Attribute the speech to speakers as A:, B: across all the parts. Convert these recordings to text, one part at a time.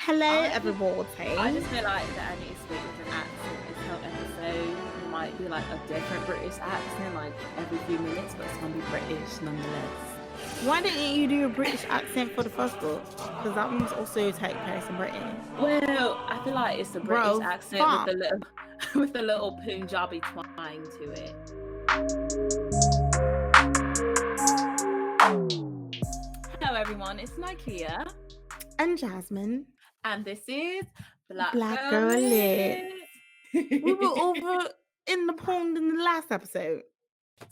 A: Hello,
B: I I
A: everybody.
B: just feel like that I need to switch different accent this whole episode. It might be like a different British accent, like every few minutes, but it's gonna be British nonetheless.
A: Why didn't you do a British accent for the first book? Because that one was also take place in Britain.
B: Well, I feel like it's a British
A: Bro,
B: accent with
A: fuck.
B: a little with a little Punjabi twang to it. Hello everyone, it's Nikea,
A: And Jazmine.
B: and this is Black
A: Black
B: Girl
A: girl lit.
B: Lit.
A: We were over in the pond in the last episode.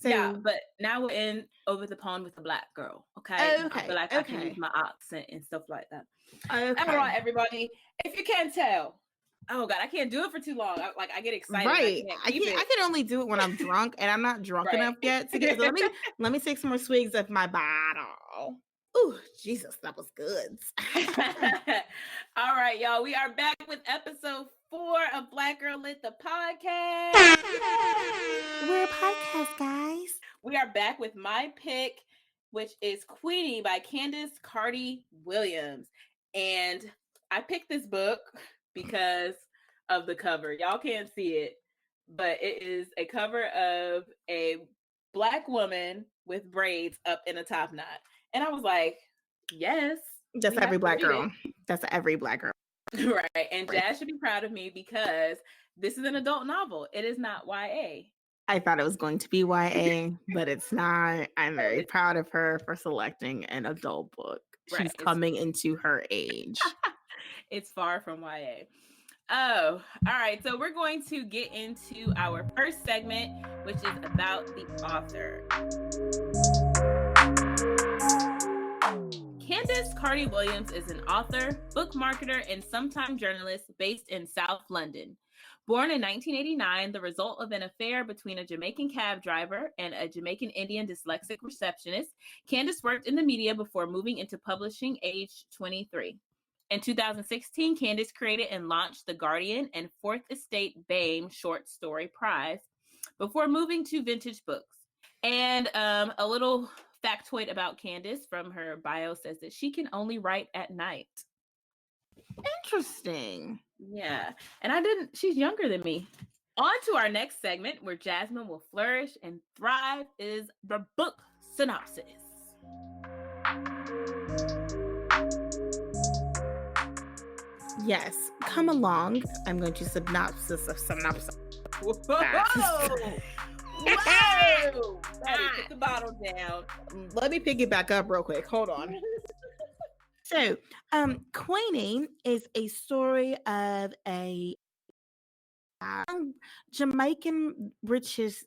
B: Yeah,
A: So,
B: but now we're in over the pond with a black girl. Okay, now I feel like I can use
A: okay.
B: my accent and stuff like that. All
A: Okay.
B: right, everybody. If you can't tell, oh god, I can't do it for too long. I get excited and I
A: Right.
B: can't
A: I
B: keep
A: can't I
B: it.
A: can only do it when I'm drunk, and I'm not drunk
B: Right.
A: enough yet to get, so let me take some more swigs of my bottle. Ooh, Jesus, that was good.
B: All right, y'all. We are back with episode 4 of Black Girl Lit the podcast. Yay!
A: We're a podcast, guys.
B: We are back with my pick, which is Queenie by Candice Carty-Williams. And I picked this book because of the cover. Y'all can't see it, but it is a cover of a black woman with braids up in a top knot. And I was like, yes,
A: That's
B: we have
A: every
B: to
A: black
B: read
A: girl. That's every black girl.
B: it. Right. And Jazz should be proud of me because this is an adult novel. It is not YA.
A: I thought it was going to be YA, but it's not. I'm
B: No,
A: very
B: it's
A: proud of her for selecting an adult book.
B: right.
A: She's coming into her age.
B: It's far from YA. Oh, all right. So we're going to get into our first segment, which is about the author. Candice Carty-Williams is an author, book marketer, and sometime journalist based in South London. Born in 1989, the result of an affair between a Jamaican cab driver and a Jamaican Indian dyslexic receptionist, Candice worked in the media before moving into publishing aged 23. In 2016, Candice created and launched The Guardian and Fourth Estate BAME Short Story Prize before moving to Vintage Books. And a little factoid about Candice from her bio says that she can only write at night.
A: Interesting.
B: Yeah. And she's younger than me. On to our next segment where Jazmine will flourish and thrive is the book synopsis.
A: Yes, come along. I'm going to synopsis.
B: Whoa! Whoa! Daddy, put the bottle down.
A: Let me pick it back up real quick. Hold on. So, Queenie is a story of a Jamaican richest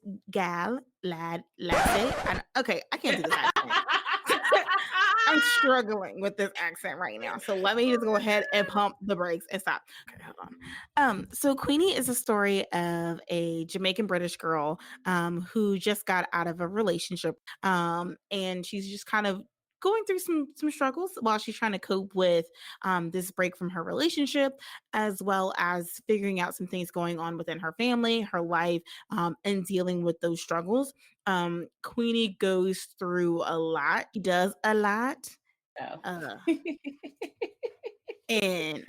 A: lassie. Okay, I can't do this accent. I'm struggling with this accent right now. So let me just go ahead and pump the brakes and stop. Okay, hold on. So Queenie is a story of a Jamaican British girl who just got out of a relationship. And she's just kind of going through some struggles while she's trying to cope with this break from her relationship, as well as figuring out some things going on within her family, her life, and dealing with those struggles. Queenie goes through a lot. He does a lot.
B: Oh.
A: And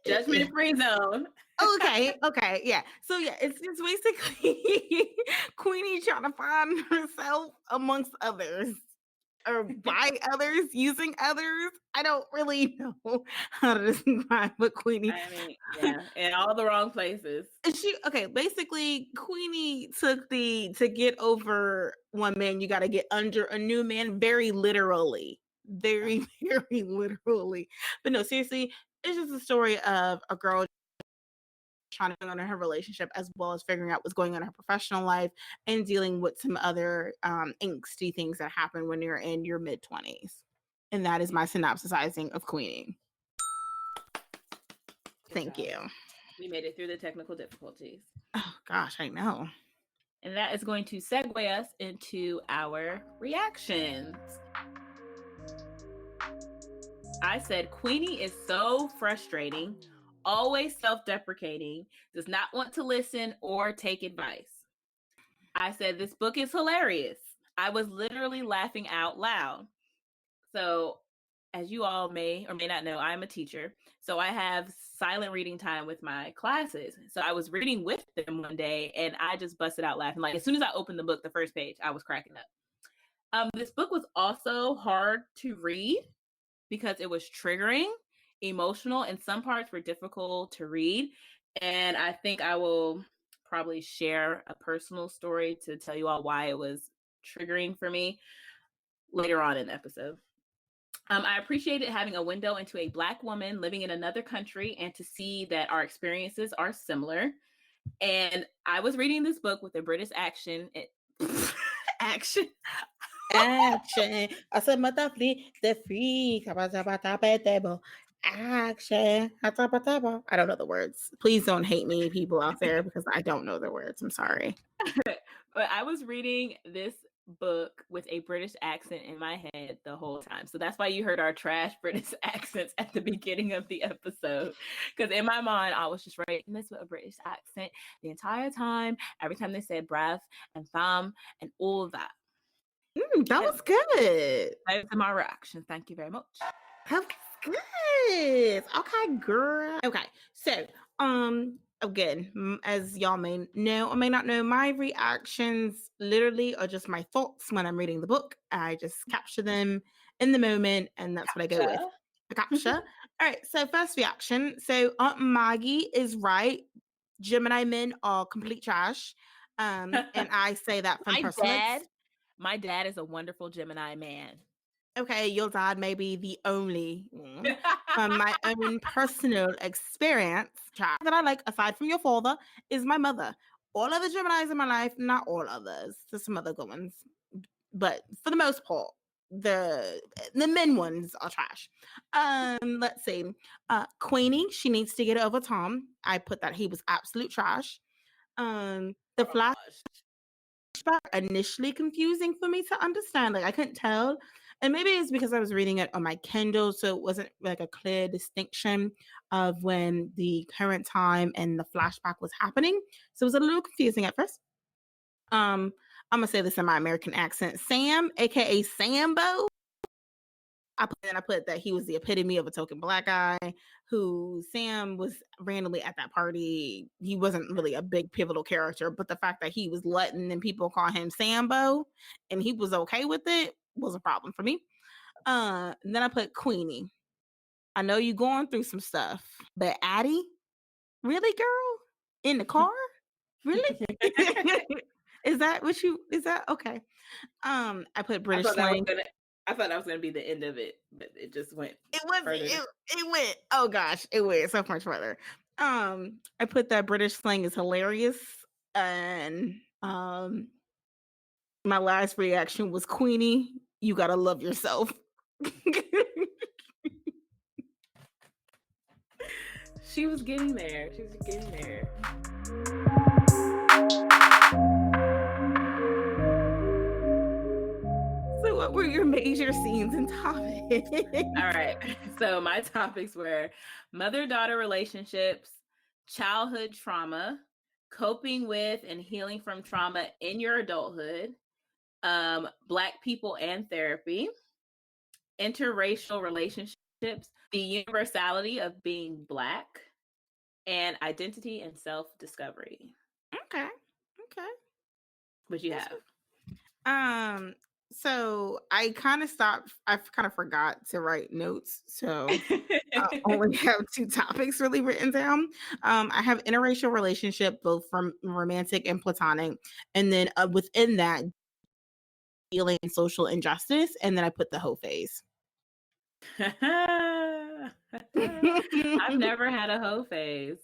B: Judgment free zone.
A: okay, yeah. So yeah, it's basically Queenie trying to find herself amongst others, or by others, using others. I don't really know how to describe what Queenie.
B: I mean, yeah, in all the wrong places.
A: Basically Queenie took to get over one man, you got to get under a new man, very literally. Very, very literally. But no, seriously, it's just a story of a girl trying to on her relationship, as well as figuring out what's going on in her professional life and dealing with some other angsty things that happen when you're in your mid-20s. And that is my synopsisizing of Queenie. Thank you.
B: We made it through the technical difficulties.
A: Oh gosh, I know.
B: And that is going to segue us into our reactions. I said Queenie is so frustrating, always self-deprecating, does not want to listen or take advice. I said this book is hilarious. I was literally laughing out loud. So as you all may or may not know, I'm a teacher. So I have silent reading time with my classes. So I was reading with them one day and I just busted out laughing. Like as soon as I opened the book, the first page, I was cracking up. This book was also hard to read because it was triggering, emotional, and some parts were difficult to read. And I think I will probably share a personal story to tell you all why it was triggering for me later on in the episode. I appreciated having a window into a Black woman living in another country and to see that our experiences are similar. And I was reading this book with a British action. Action.
A: Action. The free. Action. I don't know the words. Please don't hate me, people out there, because I don't know the words. I'm sorry.
B: But I was reading this book with a British accent in my head the whole time. So that's why you heard our trash British accents at the beginning of the episode. Because in my mind, I was just writing this with a British accent the entire time. Every time they said breath and thumb and all of that.
A: That was good.
B: Those are my reactions. Thank you very much.
A: That was good. Okay, girl. Okay, so again, as y'all may know or may not know, my reactions literally are just my thoughts when I'm reading the book. I just capture them in the moment, and that's what I go with. A capture. All right, so first reaction. So Aunt Maggie is right. Gemini men are complete trash. And I say that from personal
B: My dad is a wonderful Gemini man.
A: Okay, your dad may be the only one. From my own personal experience, that I like, aside from your father, is my mother. All other Geminis in my life, not all others. There's some other good ones. But for the most part, the men ones are trash. Let's see. Queenie, she needs to get over Tom. I put that he was absolute trash. The flashback initially confusing for me to understand. Like I couldn't tell. And maybe it's because I was reading it on my Kindle, so it wasn't like a clear distinction of when the current time and the flashback was happening. So it was a little confusing at first. I'm gonna say this in my American accent. Sam, aka Sambo. I put that he was the epitome of a token Black guy who Sam was randomly at that party. He wasn't really a big pivotal character, but the fact that he was letting and people call him Sambo and he was okay with it was a problem for me. Then I put Queenie. I know you going through some stuff, but Addie, really, girl? In the car? Really? Is that okay? I put British slang.
B: I thought that was gonna be the end of it, but it just went.
A: It went. Oh gosh, it went so much further. I put that British slang is hilarious, and my last reaction was Queenie. You gotta love yourself.
B: She was getting there.
A: So what were your major scenes and topics?
B: All right. So my topics were mother-daughter relationships, childhood trauma, coping with and healing from trauma in your adulthood, Black people and therapy, interracial relationships, the universality of being Black, and identity and self-discovery.
A: Okay.
B: What you have?
A: So I kind of forgot to write notes. So I only have 2 topics really written down. I have interracial relationship, both from romantic and platonic. And then within that, healing and social injustice. And then I put the hoe phase.
B: I've never had a hoe phase.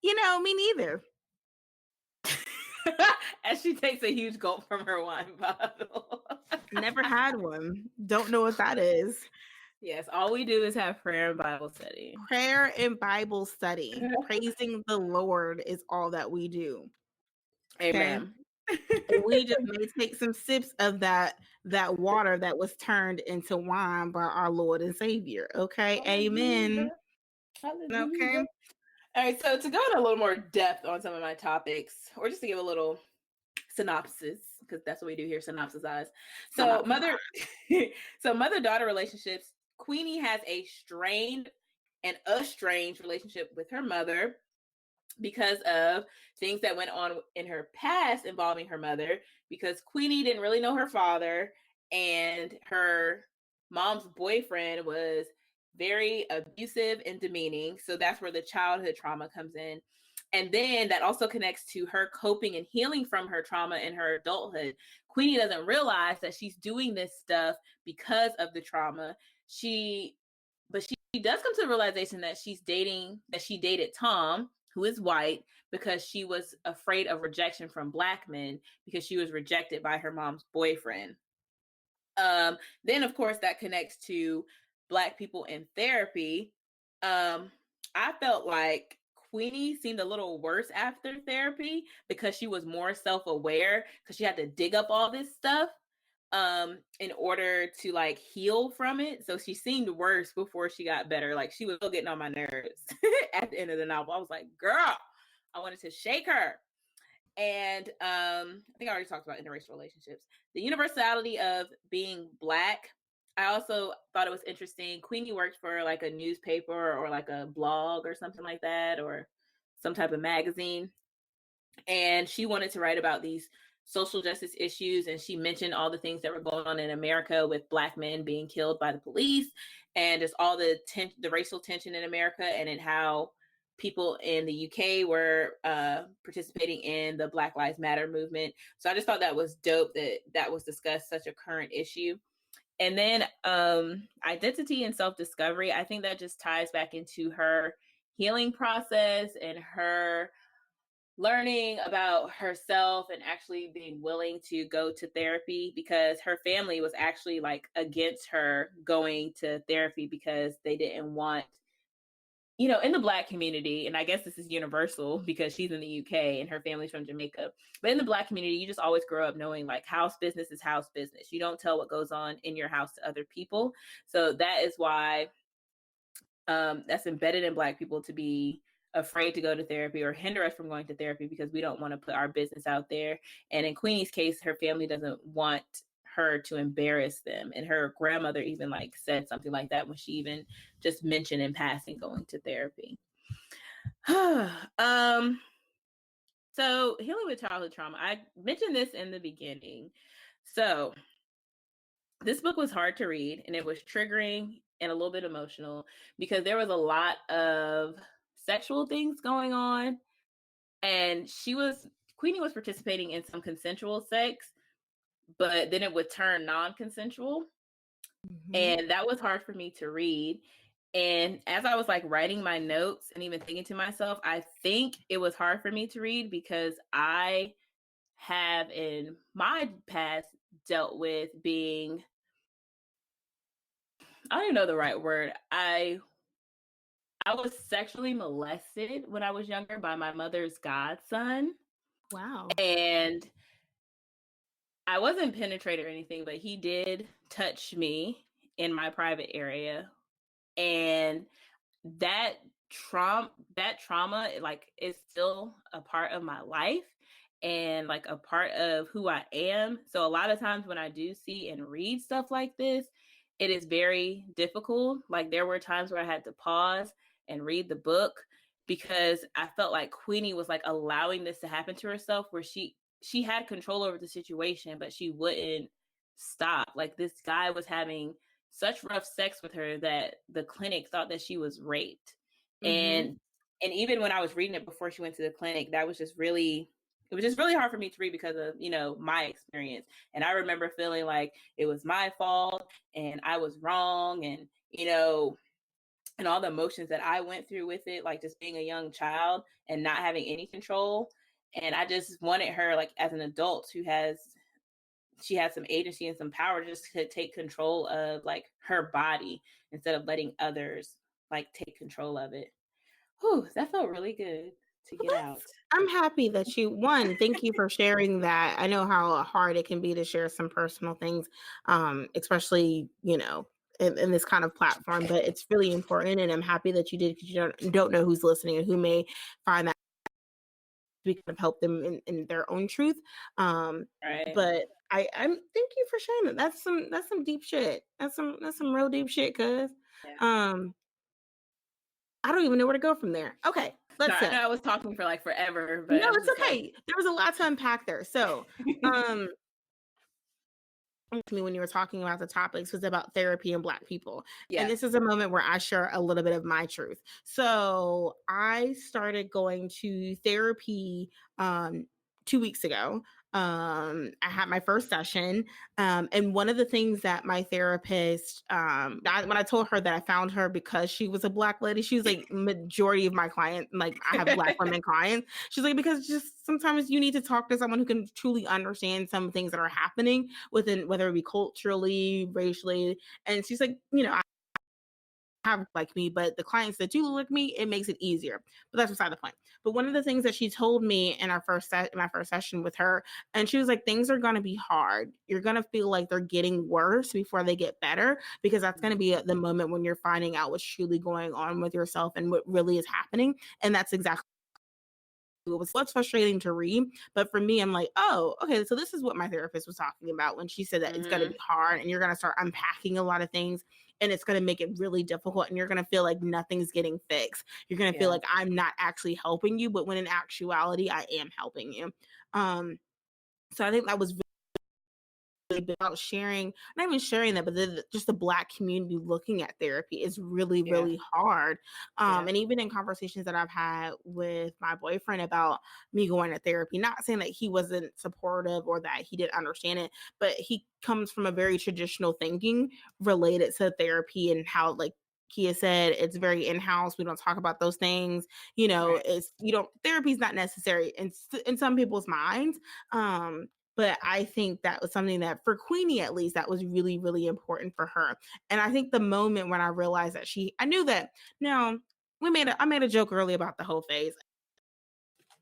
A: Me neither.
B: As she takes a huge gulp from her wine bottle.
A: Never had one. Don't know what that is.
B: Yes, all we do is have prayer and Bible study.
A: Prayer and Bible study. Praising the Lord is all that we do.
B: Amen.
A: Okay? We just may take some sips of that water that was turned into wine by our Lord and Savior. Okay, amen.
B: Hallelujah.
A: Okay.
B: All right, so to go in a little more depth on some of my topics, or just to give a little synopsis, because that's what we do here, synopsisize. So mother-daughter relationships Queenie has a strained and estranged relationship with her mother because of things that went on in her past involving her mother, because Queenie didn't really know her father, and her mom's boyfriend was very abusive and demeaning. So that's where the childhood trauma comes in. And then that also connects to her coping and healing from her trauma in her adulthood. Queenie doesn't realize that she's doing this stuff because of the trauma. But she does come to the realization that she dated Tom, who is white, because she was afraid of rejection from Black men because she was rejected by her mom's boyfriend. Then, of course, that connects to Black people in therapy. I felt like Queenie seemed a little worse after therapy because she was more self-aware, because she had to dig up all this stuff in order to like heal from it. So she seemed worse before she got better. Like she was still getting on my nerves at the end of the novel. I was like, girl, I wanted to shake her. And I think I already talked about interracial relationships. The universality of being Black. I also thought it was interesting. Queenie worked for like a newspaper or like a blog or something like that, or some type of magazine. And she wanted to write about these social justice issues. And she mentioned all the things that were going on in America with Black men being killed by the police, and just all the racial tension in America, and in how people in the UK were participating in the Black Lives Matter movement. So I just thought that was dope that was discussed, such a current issue. And then identity and self-discovery, I think that just ties back into her healing process and her learning about herself and actually being willing to go to therapy, because her family was actually like against her going to therapy because they didn't want, in the Black community, and I guess this is universal because she's in the UK and her family's from Jamaica, but in the Black community, you just always grow up knowing like house business is house business. You don't tell what goes on in your house to other people. So that is why that's embedded in Black people, to be afraid to go to therapy or hinder us from going to therapy because we don't want to put our business out there. And in Queenie's case, her family doesn't want her to embarrass them. And her grandmother even like said something like that when she even just mentioned in passing going to therapy. So healing with childhood trauma, I mentioned this in the beginning. So this book was hard to read, and it was triggering and a little bit emotional because there was a lot of sexual things going on, and Queenie was participating in some consensual sex, but then it would turn non-consensual. Mm-hmm. And that was hard for me to read. And as I was like writing my notes and even thinking to myself, I think it was hard for me to read because I have in my past dealt with being, I don't even know the right word. I was sexually molested when I was younger by my mother's godson.
A: Wow.
B: And I wasn't penetrated or anything, but he did touch me in my private area. And that trauma like is still a part of my life and like a part of who I am. So a lot of times when I do see and read stuff like this, it is very difficult. Like there were times where I had to pause and read the book because I felt like Queenie was like allowing this to happen to herself, where she had control over the situation, but she wouldn't stop. Like this guy was having such rough sex with her that the clinic thought that she was raped. Mm-hmm. And even when I was reading it before she went to the clinic, it was just really hard for me to read because of, my experience. And I remember feeling like it was my fault and I was wrong, and, and all the emotions that I went through with it, like just being a young child and not having any control. And I just wanted her, like as an adult she has some agency and some power, just to take control of like her body instead of letting others like take control of it. Whew, that felt really good to get out.
A: I'm happy that thank you for sharing that. I know how hard it can be to share some personal things, especially, in this kind of platform, but it's really important. And I'm happy that you did, because you don't know who's listening and who may find that we kind of help them in their own truth.
B: Right.
A: But I'm thank you for sharing that. That's some deep shit. That's some real deep shit, cuz.
B: Yeah.
A: I don't even know where to go from there. Okay, let's
B: Sorry, I
A: see.
B: know I was talking for like forever, but
A: No,
B: I'm
A: it's
B: just
A: okay. There was a lot to unpack there. So,
B: like
A: to me when you were talking about the topics was about therapy and Black people. And
B: yeah.
A: this is a moment where I share a little bit of my truth. So I started going to therapy 2 weeks ago. I had my first session. And one of the things that my therapist, when I told her that I found her because she was a Black lady, she was like, majority of my clients, like I have Black women clients. She's like, because just sometimes you need to talk to someone who can truly understand some things that are happening within, whether it be culturally, racially. And she's like, I have like me, but the clients that do look like me, it makes it easier. But that's beside the point. But one of the things that she told me in my first session with her, and she was like, things are gonna be hard. You're gonna feel like they're getting worse before they get better, because that's gonna be the moment when you're finding out what's truly going on with yourself and what really is happening. And that's exactly what's frustrating to read. But for me, I'm like, oh, okay, so this is what my therapist was talking about when she said that it's going to be hard and you're going to start unpacking a lot of things and it's going to make it really difficult and you're going to feel like nothing's getting fixed. You're going to feel like I'm not actually helping you, but when in actuality, I am helping you. So I think that was about sharing, not even sharing that, but just the Black community looking at therapy is really, really hard. And even in conversations that I've had with my boyfriend about me going to therapy, not saying that he wasn't supportive or that he didn't understand it, but he comes from a very traditional thinking related to therapy and how, like Kia said, it's very in-house. We don't talk about those things. It's therapy's not necessary in some people's minds. But I think that was something that for Queenie, at least, that was really, really important for her. And I think the moment when I realized that I knew that now I made a joke earlier about the whole phase.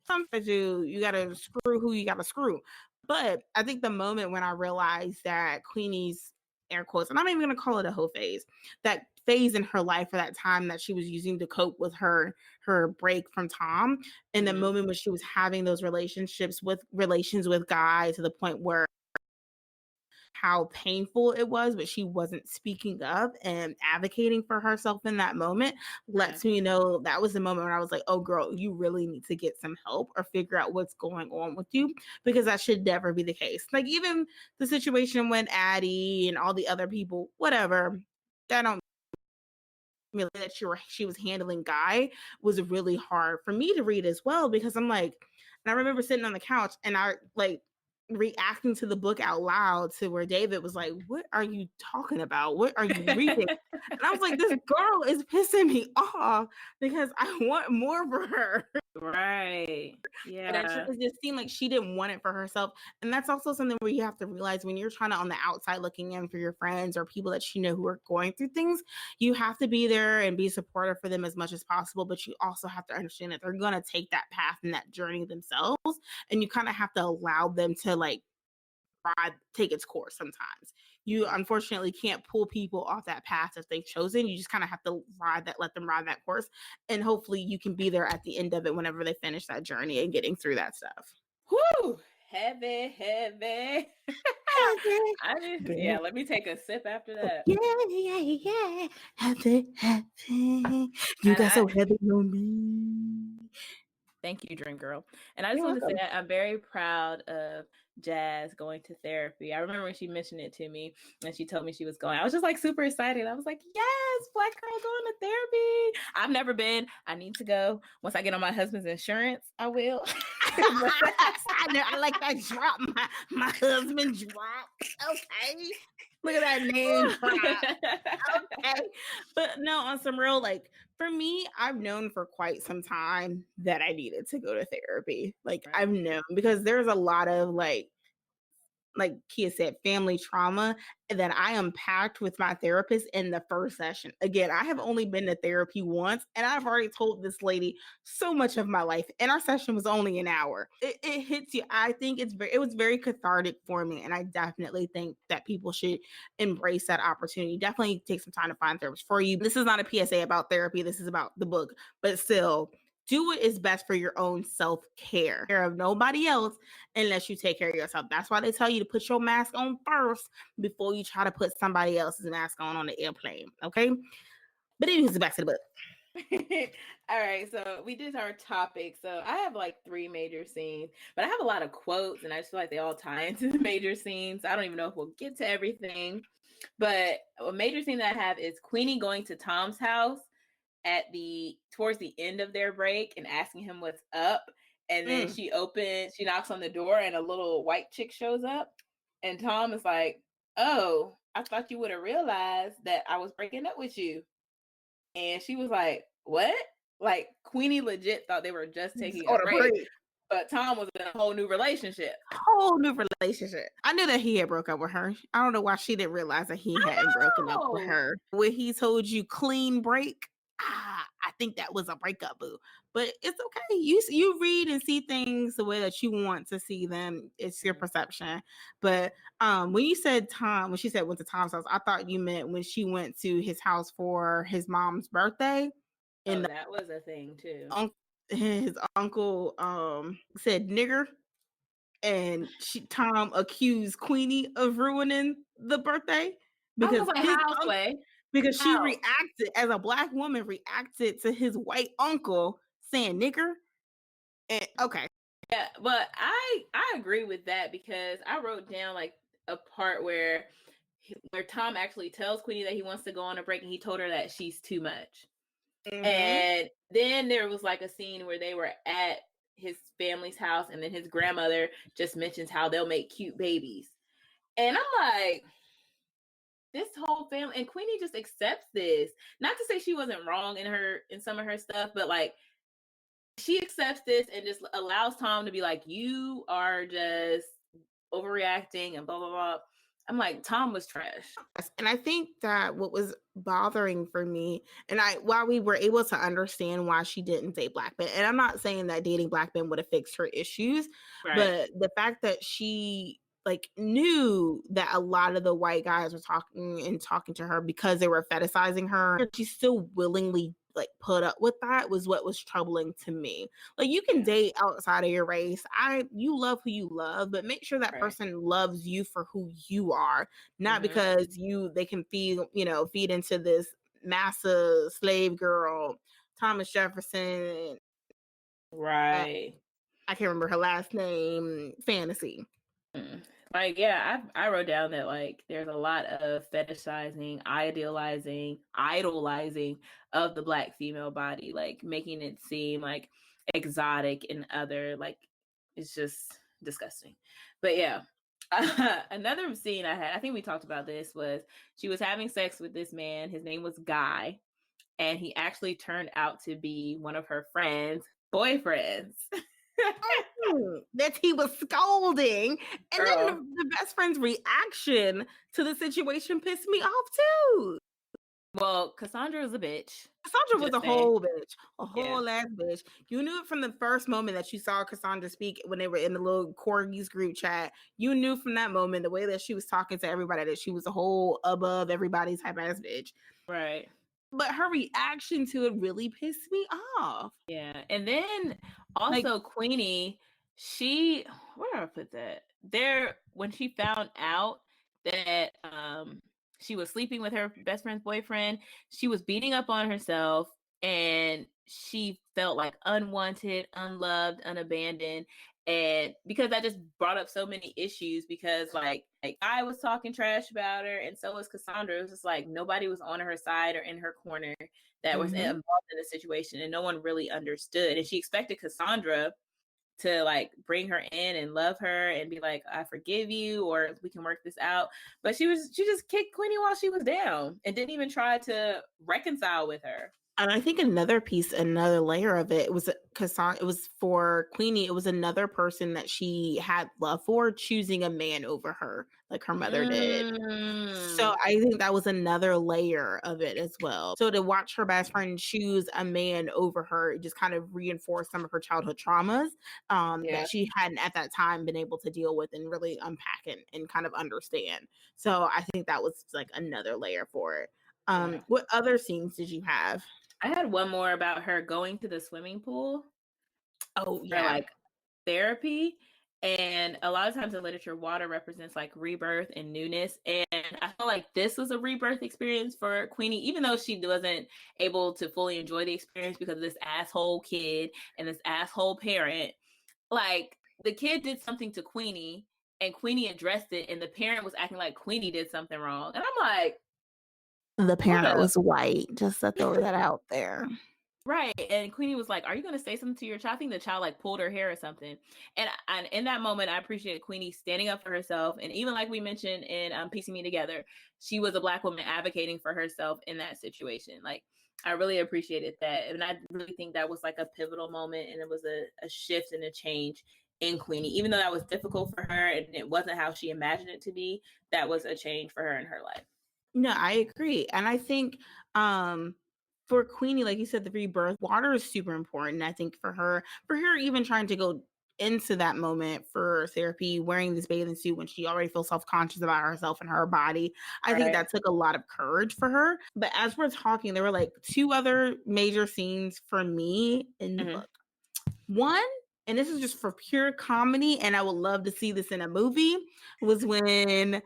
A: Sometimes you got to screw who you got to screw. But I think the moment when I realized that Queenie's air quotes, and I'm not even going to call it a whole phase, that phase in her life or that time that she was using to cope with her break from Tom, and the moment when she was having those relations with guys to the point where how painful it was, but she wasn't speaking up and advocating for herself in that moment, lets me know that was the moment when I was like, oh girl, you really need to get some help or figure out what's going on with you, because that should never be the case. Like even the situation when Addie and all the other people, whatever, that don't really that she was handling Guy was really hard for me to read as well, because I'm like, and I remember sitting on the couch and I like reacting to the book out loud to where David was like, what are you talking about? What are you reading? And I was like, this girl is pissing me off because I want more for her.
B: Right.
A: And it just seemed like she didn't want it for herself. And that's also something where you have to realize when you're trying to on the outside looking in for your friends or people that you know who are going through things, you have to be there and be supportive for them as much as possible. But you also have to understand that they're going to take that path and that journey themselves. And you kind of have to allow them to like take its course sometimes. You unfortunately can't pull people off that path that they've chosen. You just kind of have to let them ride that course. And hopefully you can be there at the end of it whenever they finish that journey and getting through that stuff.
B: Whoo! Heavy. Let me take a sip after that.
A: Yeah. Heavy. You got so heavy on me.
B: Thank you, Dream Girl. And I just want to say I'm very proud of Jazz going to therapy. I remember when she mentioned it to me and she told me she was going. I was just like super excited. I was like, yes, Black girl going to therapy. I've never been. I need to go. Once I get on my husband's insurance, I will.
A: I like that drop. My husband drop. Okay. Look at that name drop. Okay. But no, on some real, like, for me, I've known for quite some time that I needed to go to therapy. Like, I've known because there's a lot of like Kia said, family trauma that I unpacked with my therapist in the first session. Again, I have only been to therapy once, and I've already told this lady so much of my life, and our session was only an hour. It hits you. I think it was very cathartic for me, and I definitely think that people should embrace that opportunity. Definitely take some time to find therapists for you. This is not a PSA about therapy. This is about the book, but still, do what is best for your own self-care. Care of nobody else unless you take care of yourself. That's why they tell you to put your mask on first before you try to put somebody else's mask on the airplane. Okay. But anyways, back to the book.
B: All right, so we did our topic. So I have like 3 major scenes, but I have a lot of quotes, and I just feel like they all tie into the major scenes. I don't even know if we'll get to everything, but a major scene that I have is Queenie going to Tom's house towards the end of their break and asking him what's up, and then she knocks on the door, and a little white chick shows up, and Tom is like, "Oh, I thought you would have realized that I was breaking up with you." And she was like, "What?" Like, Queenie legit thought they were just taking a break, but Tom was in a whole new relationship.
A: I knew that he had broke up with her. I don't know why she didn't realize that he hadn't broken up with her. When he told you clean break, I think that was a breakup, boo. But it's okay. You read and see things the way that you want to see them. It's your perception. But when you said when she said went to Tom's house, I thought you meant when she went to his house for his mom's birthday.
B: And that was a thing too.
A: His uncle said nigger, and Tom accused Queenie of ruining the birthday because she reacted, as a black woman, reacted to his white uncle saying nigger. And okay.
B: Yeah, but I agree with that, because I wrote down like a part where Tom actually tells Queenie that he wants to go on a break, and he told her that she's too much. And then there was like a scene where they were at his family's house, and then his grandmother just mentions how they'll make cute babies. And I'm like, this whole family, and Queenie just accepts this. Not to say she wasn't wrong in some of her stuff, but like, she accepts this and just allows Tom to be like, you are just overreacting and blah, blah, blah. I'm like, Tom was trash.
A: And I think that what was bothering for me, and while we were able to understand why she didn't date black men, and I'm not saying that dating black men would have fixed her issues, but the fact that she like knew that a lot of the white guys were talking to her because they were fetishizing her, she still willingly like put up with that was what was troubling to me. Like, you can date outside of your race. You love who you love, but make sure that person loves you for who you are, not because they can feed into this massive slave girl, Thomas Jefferson.
B: Right.
A: I can't remember her last name, fantasy.
B: Like, yeah, I wrote down that like there's a lot of fetishizing, idolizing of the black female body, like making it seem like exotic and other, like, it's just disgusting. But yeah, another scene I had, I think we talked about this, was she was having sex with this man. His name was Guy, and he actually turned out to be one of her friends' boyfriends.
A: That he was scolding, and then the best friend's reaction to the situation pissed me off too.
B: Well, Cassandra was a bitch.
A: Cassandra was a whole bitch, a whole ass bitch. You knew it from the first moment that you saw Cassandra speak when they were in the little corgis group chat. You knew from that moment, the way that she was talking to everybody, that she was a whole above everybody type ass bitch.
B: Right.
A: But her reaction to it really pissed me off.
B: Yeah. And then also Queenie, where did I put that? There, when she found out that she was sleeping with her best friend's boyfriend, she was beating up on herself, and she felt like unwanted, unloved, unabandoned. And because that just brought up so many issues, because like I was talking trash about her, and so was Cassandra. It was just like nobody was on her side or in her corner that was involved in the situation, and no one really understood. And she expected Cassandra to like bring her in and love her and be like, I forgive you, or we can work this out. But she just kicked Queenie while she was down and didn't even try to reconcile with her.
A: And I think another layer of it was Cassandra. It was for Queenie. It was another person that she had love for, choosing a man over her, like her mother did. So I think that was another layer of it as well. So to watch her best friend choose a man over her, it just kind of reinforced some of her childhood traumas that she hadn't at that time been able to deal with and really unpack and kind of understand. So I think that was like another layer for it. What other scenes did you have?
B: I had one more about her going to the swimming pool
A: Oh
B: for
A: yeah.
B: like therapy. And a lot of times in literature, water represents like rebirth and newness. And I feel like this was a rebirth experience for Queenie, even though she wasn't able to fully enjoy the experience because of this asshole kid and this asshole parent. Like, the kid did something to Queenie and Queenie addressed it, and the parent was acting like Queenie did something wrong. And I'm like,
A: The
B: hold
A: parent
B: up.
A: was white, just to throw that out there.
B: Right. And Queenie was like, "Are you going to say something to your child?" I think the child like pulled her hair or something. And in that moment, I appreciated Queenie standing up for herself. And even like we mentioned in Piecing Me Together, she was a Black woman advocating for herself in that situation. Like, I really appreciated that. And I really think that was like a pivotal moment. And it was a shift and a change in Queenie. Even though that was difficult for her and it wasn't how she imagined it to be, that was a change for her in her life.
A: No, I agree. And I think for Queenie, like you said, the rebirth, water is super important. I think for her even trying to go into that moment for therapy, wearing this bathing suit when she already feels self-conscious about herself and her body, I think that took a lot of courage for her. But as we're talking, there were like two other major scenes for me in the book. One, and this is just for pure comedy, and I would love to see this in a movie, was when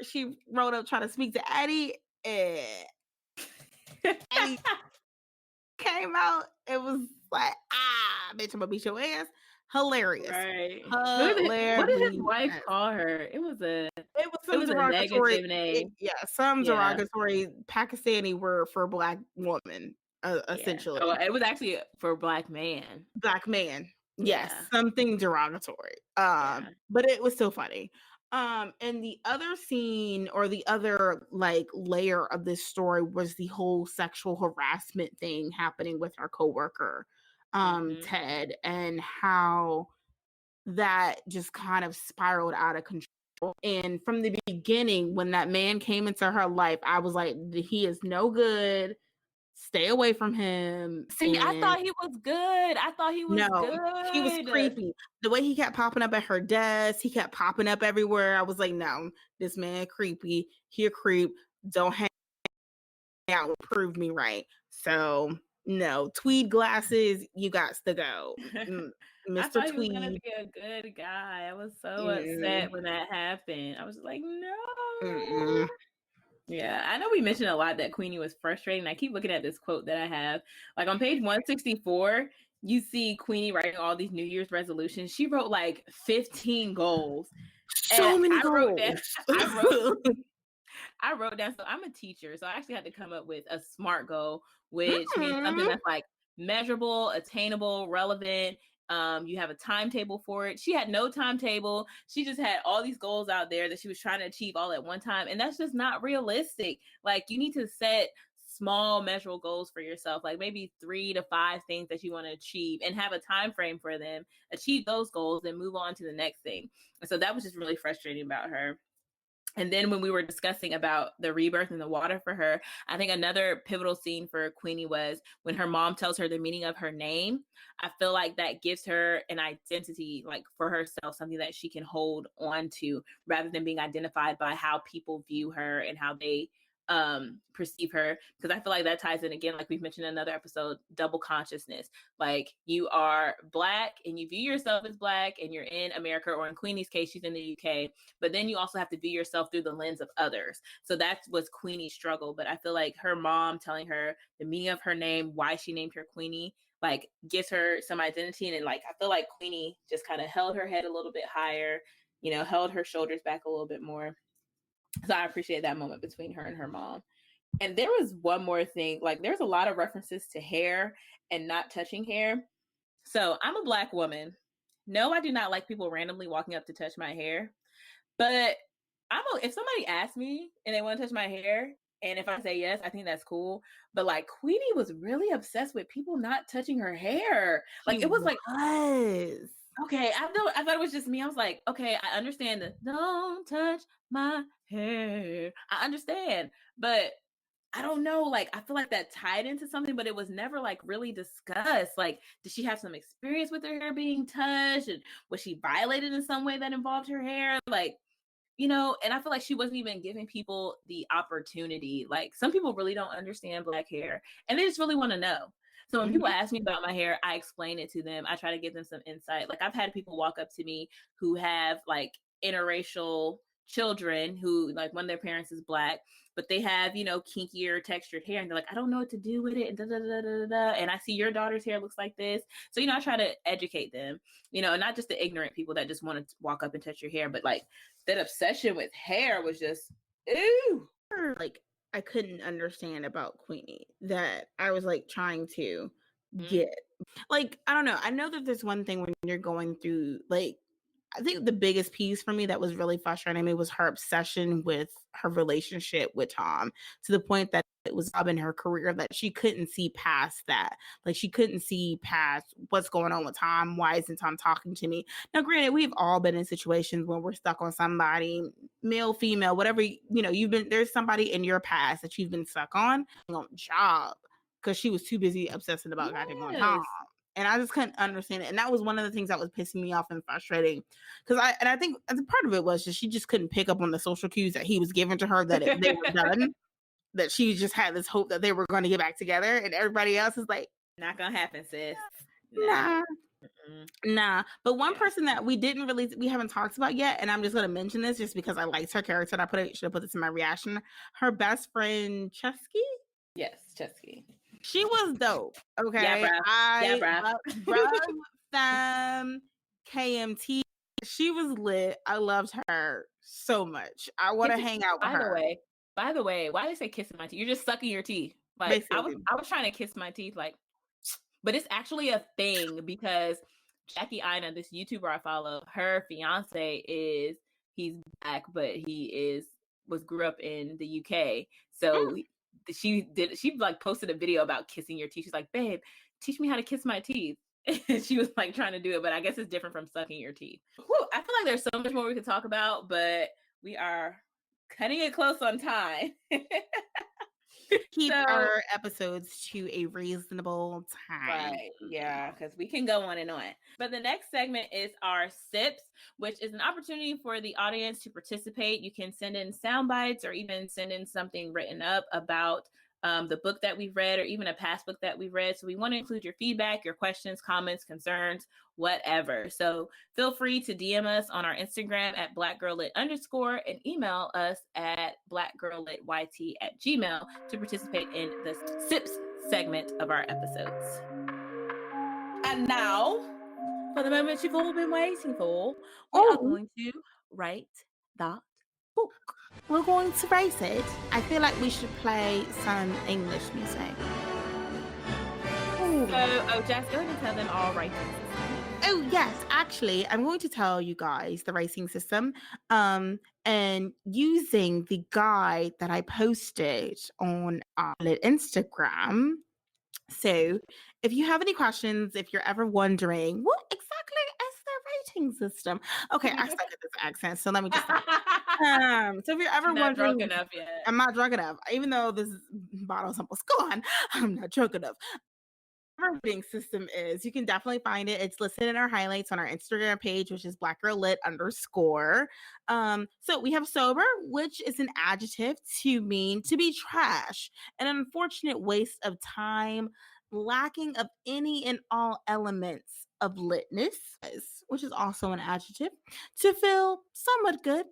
A: she rode up trying to speak to Addie, and Addie came out. It was like, bitch, I'm gonna beat your ass. Hilarious.
B: Right.
A: Hilarious.
B: What did his wife call her? It was a
A: derogatory
B: negative name.
A: some derogatory Pakistani word for Black woman, essentially.
B: Oh, it was actually for Black man.
A: Black man. Yes, something derogatory. But it was still funny. And the other scene or the other like layer of this story was the whole sexual harassment thing happening with our coworker, Ted, and how that just kind of spiraled out of control. And from the beginning, when that man came into her life, I was like, he is no good. Stay away from him.
B: See, I thought he was good. I thought he was good.
A: He was creepy. The way he kept popping up at her desk, he kept popping up everywhere. I was like, no, this man creepy. He a creep. Don't hang out. Prove me right. So no, tweed glasses. You got to go, Mr.
B: I thought
A: Tweed.
B: He was gonna be a good guy. I was so upset when that happened. I was like, no. Yeah, I know we mentioned a lot that Queenie was frustrated, and I keep looking at this quote that I have. Like on page 164, you see Queenie writing all these New Year's resolutions. She wrote like 15 goals.
A: So many goals.
B: I wrote down, so I'm a teacher, so I actually had to come up with a SMART goal, which means something that's like measurable, attainable, relevant. You have a timetable for it. She had no timetable. She just had all these goals out there that she was trying to achieve all at one time. And that's just not realistic. Like, you need to set small measurable goals for yourself, like maybe 3 to 5 things that you want to achieve, and have a time frame for them, achieve those goals, and move on to the next thing. And so that was just really frustrating about her. And then when we were discussing about the rebirth in the water for her, I think another pivotal scene for Queenie was when her mom tells her the meaning of her name. I feel like that gives her an identity, like for herself, something that she can hold on to rather than being identified by how people view her and how they perceive her. Because I feel like that ties in again, like we've mentioned in another episode, double consciousness. Like, you are Black and you view yourself as Black and you're in America, or in Queenie's case, she's in the UK, but then you also have to view yourself through the lens of others. So that was Queenie's struggle. But I feel like her mom telling her the meaning of her name, why she named her Queenie, like gives her some identity. And like, I feel like Queenie just kind of held her head a little bit higher, held her shoulders back a little bit more. So I appreciate that moment between her and her mom. And there was one more thing, like there's a lot of references to hair and not touching hair. So I'm a Black woman. No, I do not like people randomly walking up to touch my hair. But if somebody asks me and they want to touch my hair, and if I say yes, I think that's cool. But like, Queenie was really obsessed with people not touching her hair. Like, it was like, okay, I thought it was just me. I was like, okay, I understand the don't touch my hair. I understand, but I don't know. Like, I feel like that tied into something, but it was never like really discussed. Like, did she have some experience with her hair being touched? And was she violated in some way that involved her hair? Like, and I feel like she wasn't even giving people the opportunity. Like, some people really don't understand Black hair and they just really want to know. So when people ask me about my hair, I explain it to them. I try to give them some insight. Like, I've had people walk up to me who have like interracial children who, like, one of their parents is Black, but they have, kinkier textured hair, and they're like, I don't know what to do with it, and da da da da da. And I see your daughter's hair looks like this. So, I try to educate them, and not just the ignorant people that just want to walk up and touch your hair, but like that obsession with hair was just, ooh.
A: Like, I couldn't understand about Queenie that I was like trying to get. Like, I don't know. I know that there's one thing when you're going through, like, I think the biggest piece for me that was really frustrating me was her obsession with her relationship with Tom, to the point that it was up in her career that she couldn't see past that. Like, she couldn't see past what's going on with Tom. Why isn't Tom talking to me? Now, granted, we've all been in situations when we're stuck on somebody, male, female, whatever, there's somebody in your past that you've been stuck on job because she was too busy obsessing about goddamn on Tom. And I just couldn't understand it. And that was one of the things that was pissing me off and frustrating. I think part of it was just she just couldn't pick up on the social cues that he was giving to her that they were done. That she just had this hope that they were going to get back together. And everybody else is like,
B: not going to happen, sis.
A: Nah. But one person that we haven't talked about yet, and I'm just going to mention this just because I liked her character, and I should have put this in my reaction. Her best friend, Chesky?
B: Yes, Chesky.
A: She was dope. Okay.
B: Yeah,
A: bro. Femme, KMT. She was lit. I loved her so much. I want to hang out with her.
B: By the way, why do they say kissing my teeth? You're just sucking your teeth. Like, I was trying to kiss my teeth, like, but it's actually a thing because Jackie Ina, this YouTuber I follow, her fiance he's Black, but he grew up in the UK. So she like posted a video about kissing your teeth. She's like, babe, teach me how to kiss my teeth. And she was like trying to do it, but I guess it's different from sucking your teeth. Whew, I feel like there's so much more we could talk about, but we are cutting it close on time.
A: Keep our episodes to a reasonable time.
B: Right. Yeah, because we can go on and on. But the next segment is our Sips, which is an opportunity for the audience to participate. You can send in sound bites or even send in something written up about the book that we've read or even a past book that we've read. So we want to include your feedback, your questions, comments, concerns, whatever. So feel free to DM us on our Instagram at blackgirllit_ and email us at blackgirllityt@gmail to participate in the Sips segment of our episodes. And now, for the moment you've all been waiting for, we are going to rate that book.
A: We're going to rate it. I feel like we should play some English music.
B: So, Jess, go ahead and tell them our rating system.
A: Oh, yes. Actually, I'm going to tell you guys the rating system and using the guide that I posted on our Instagram. So if you have any questions, if you're ever wondering, what exactly is the rating system? Okay, I suck at this accent, so let me just stop. So if you're ever wondering,
B: drunk enough yet.
A: I'm not drunk enough. Even though this bottle's almost gone, I'm not drunk enough. Our rating system is, you can definitely find it. It's listed in our highlights on our Instagram page, which is blackgirllit_. So we have sober, which is an adjective to mean to be trash, an unfortunate waste of time, lacking of any and all elements of litness, which is also an adjective, to feel somewhat good.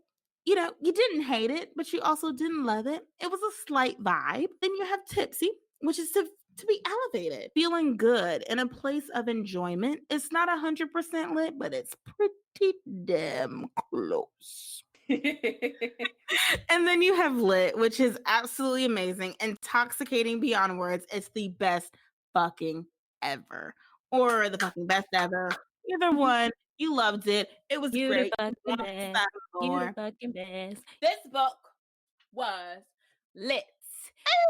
A: You didn't hate it, but you also didn't love it. It was a slight vibe. Then you have tipsy, which is to be elevated, feeling good in a place of enjoyment. It's not 100% lit, but it's pretty damn close. And then you have lit, which is absolutely amazing, intoxicating beyond words. It's the best fucking ever, or the fucking best ever. Either one. You loved it. It was great.
B: You the fucking best. This book was lit.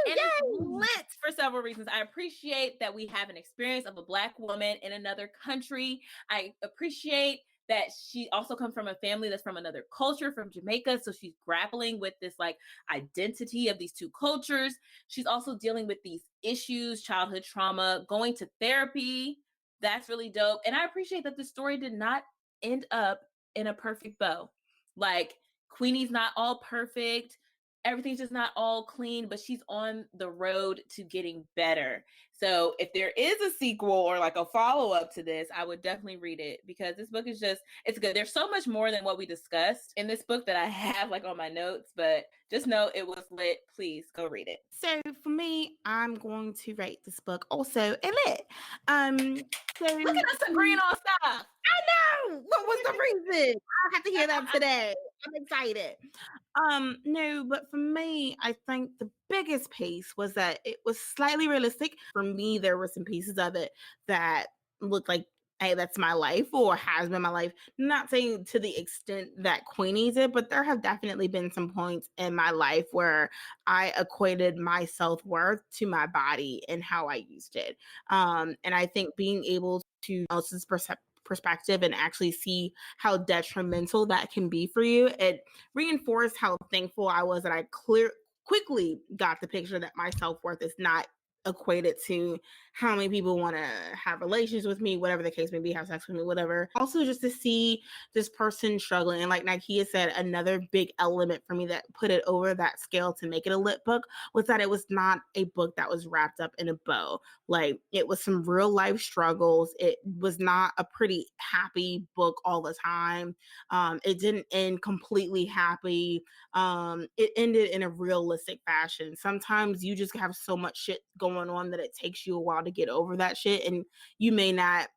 B: And it's lit for several reasons. I appreciate that we have an experience of a Black woman in another country. I appreciate that she also comes from a family that's from another culture, from Jamaica. So she's grappling with this like identity of these two cultures. She's also dealing with these issues, childhood trauma, going to therapy. That's really dope. And I appreciate that the story did not end up in a perfect bow. Like, Queenie's not all perfect. Everything's just not all clean, but she's on the road to getting better. So if there is a sequel or like a follow-up to this, I would definitely read it because this book is just, it's good. There's so much more than what we discussed in this book that I have like on my notes, but just know it was lit. Please go read it.
A: So for me, I'm going to rate this book also a lit. So
B: Look at us agreeing on stuff.
A: I know. What was the reason? I have to hear that today. I'm excited. No, but for me, I think the biggest piece was that it was slightly realistic. For me, there were some pieces of it that looked like, hey, that's my life or has been my life. Not saying to the extent that Queenie did, but there have definitely been some points in my life where I equated my self-worth to my body and how I used it. And I think being able to else's perspective and actually see how detrimental that can be for you, it reinforced how thankful I was that I quickly got the picture that my self-worth is not equated to how many people want to have relations with me, whatever the case may be, have sex with me, whatever. Also, just to see this person struggling. And like Nikea said, another big element for me that put it over that scale to make it a lit book was that it was not a book that was wrapped up in a bow. Like, it was some real life struggles. It was not a pretty happy book all the time. It didn't end completely happy. It ended in a realistic fashion. Sometimes you just have so much shit going on that it takes you a while to get over that shit, and you may not,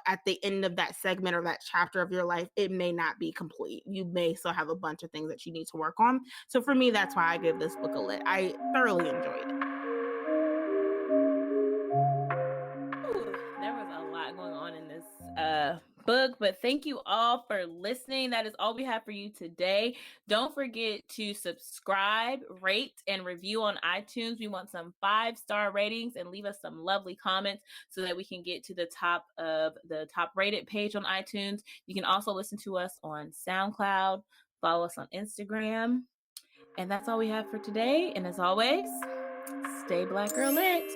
A: at the end of that segment or that chapter of your life, it may not be complete. You may still have a bunch of things that you need to work on. So for me, that's why I give this book a lit. I thoroughly enjoyed it.
B: There was a lot going on in this book, but thank you all for listening. That is all we have for you today. Don't forget to subscribe, rate, and review on iTunes. We want some 5-star ratings and leave us some lovely comments so that we can get to the top of the top rated page on iTunes. You can also listen to us on SoundCloud, follow us on Instagram. And that's all we have for today. And as always, stay Black Girl Lit.